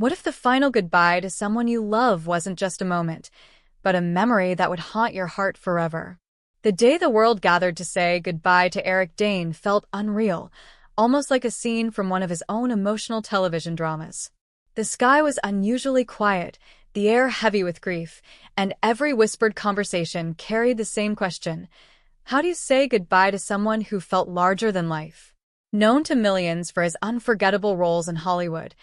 What if the final goodbye to someone you love wasn't just a moment, but a memory that would haunt your heart forever? The day the world gathered to say goodbye to Eric Dane felt unreal, almost like a scene from one of his own emotional television dramas. The sky was unusually quiet, the air heavy with grief, and every whispered conversation carried the same question: how do you say goodbye to someone who felt larger than life? Known to millions for his unforgettable roles in Hollywood,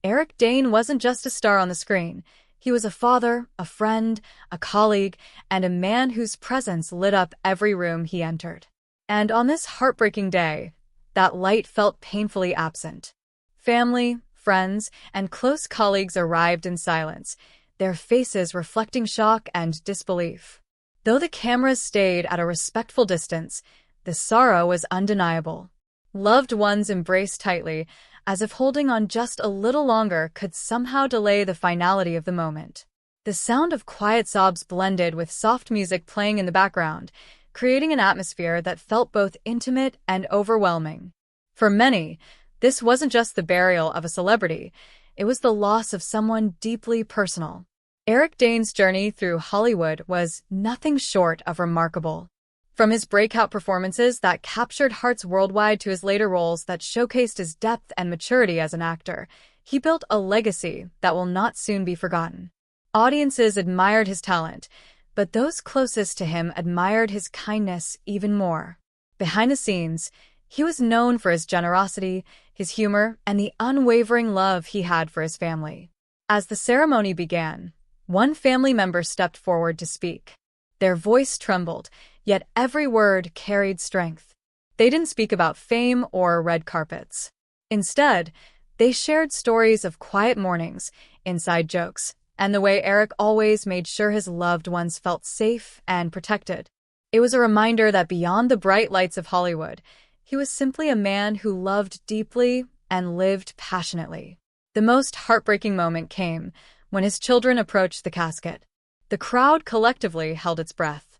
Eric Dane wasn't just a star on the screen. He was a father, a friend, a colleague, and a man whose presence lit up every room he entered. And on this heartbreaking day, that light felt painfully absent. Family, friends, and close colleagues arrived in silence, their faces reflecting shock and disbelief. Though the cameras stayed at a respectful distance, the sorrow was undeniable. Loved ones embraced tightly, as if holding on just a little longer could somehow delay the finality of the moment. The sound of quiet sobs blended with soft music playing in the background, creating an atmosphere that felt both intimate and overwhelming. For many, this wasn't just the burial of a celebrity, it was the loss of someone deeply personal. Eric Dane's journey through Hollywood was nothing short of remarkable. From his breakout performances that captured hearts worldwide to his later roles that showcased his depth and maturity as an actor, he built a legacy that will not soon be forgotten. Audiences admired his talent, but those closest to him admired his kindness even more. Behind the scenes, he was known for his generosity, his humor, and the unwavering love he had for his family. As the ceremony began, one family member stepped forward to speak. Their voice trembled, yet every word carried strength. They didn't speak about fame or red carpets. Instead, they shared stories of quiet mornings, inside jokes, and the way Eric always made sure his loved ones felt safe and protected. It was a reminder that beyond the bright lights of Hollywood, he was simply a man who loved deeply and lived passionately. The most heartbreaking moment came when his children approached the casket. The crowd collectively held its breath.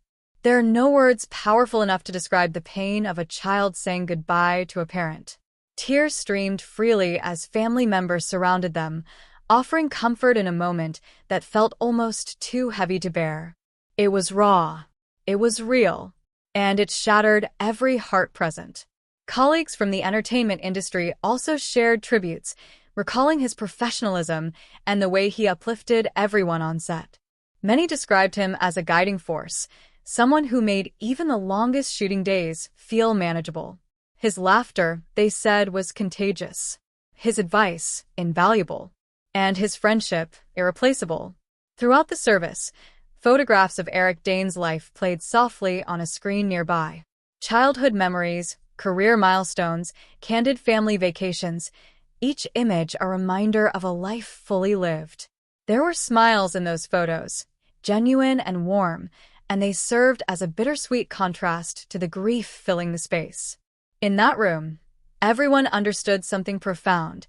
There are no words powerful enough to describe the pain of a child saying goodbye to a parent. Tears streamed freely as family members surrounded them, offering comfort in a moment that felt almost too heavy to bear. It was raw, it was real, and it shattered every heart present. Colleagues from the entertainment industry also shared tributes, recalling his professionalism and the way he uplifted everyone on set. Many described him as a guiding force, someone who made even the longest shooting days feel manageable. His laughter, they said, was contagious. His advice, invaluable. And his friendship, irreplaceable. Throughout the service, photographs of Eric Dane's life played softly on a screen nearby. Childhood memories, career milestones, candid family vacations, each image a reminder of a life fully lived. There were smiles in those photos, genuine and warm, and they served as a bittersweet contrast to the grief filling the space. In that room, everyone understood something profound.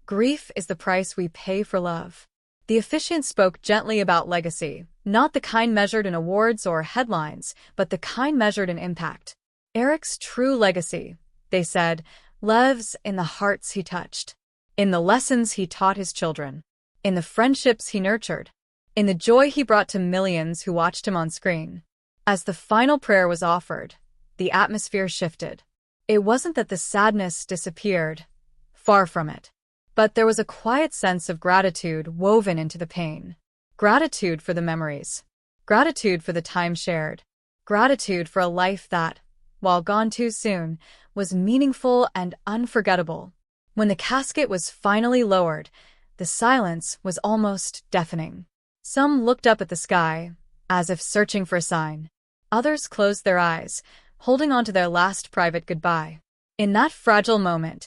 Grief is the price we pay for love. The officiant spoke gently about legacy, not the kind measured in awards or headlines, but the kind measured in impact. Eric's true legacy, they said, lives in the hearts he touched, in the lessons he taught his children, in the friendships he nurtured, in the joy he brought to millions who watched him on screen. As the final prayer was offered, the atmosphere shifted. It wasn't that the sadness disappeared, far from it. But there was a quiet sense of gratitude woven into the pain. Gratitude for the memories. Gratitude for the time shared. Gratitude for a life that, while gone too soon, was meaningful and unforgettable. When the casket was finally lowered, the silence was almost deafening. Some looked up at the sky, as if searching for a sign. Others closed their eyes, holding on to their last private goodbye. In that fragile moment,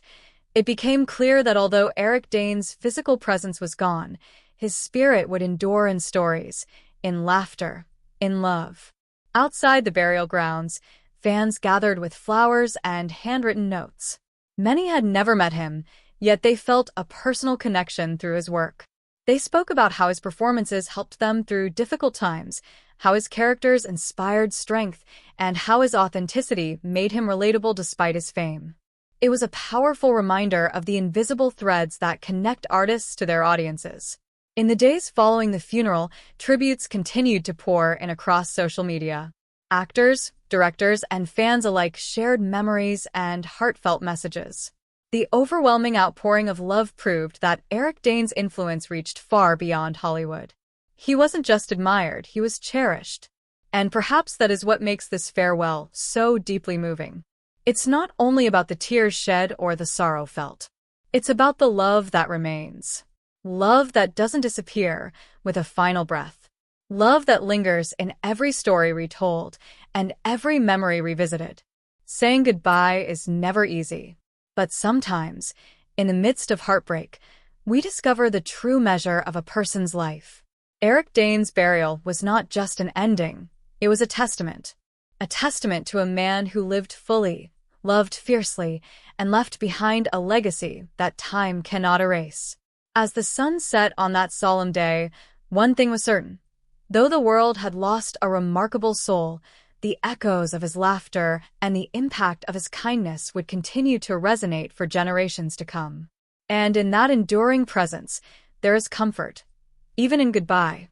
it became clear that although Eric Dane's physical presence was gone, his spirit would endure in stories, in laughter, in love. Outside the burial grounds, fans gathered with flowers and handwritten notes. Many had never met him, yet they felt a personal connection through his work. They spoke about how his performances helped them through difficult times, how his characters inspired strength, and how his authenticity made him relatable despite his fame. It was a powerful reminder of the invisible threads that connect artists to their audiences. In the days following the funeral, tributes continued to pour in across social media. Actors, directors, and fans alike shared memories and heartfelt messages. The overwhelming outpouring of love proved that Eric Dane's influence reached far beyond Hollywood. He wasn't just admired, he was cherished. And perhaps that is what makes this farewell so deeply moving. It's not only about the tears shed or the sorrow felt. It's about the love that remains. Love that doesn't disappear with a final breath. Love that lingers in every story retold and every memory revisited. Saying goodbye is never easy. But sometimes, in the midst of heartbreak, we discover the true measure of a person's life. Eric Dane's burial was not just an ending, it was a testament. A testament to a man who lived fully, loved fiercely, and left behind a legacy that time cannot erase. As the sun set on that solemn day, one thing was certain. Though the world had lost a remarkable soul, the echoes of his laughter and the impact of his kindness would continue to resonate for generations to come. And in that enduring presence, there is comfort, even in goodbye.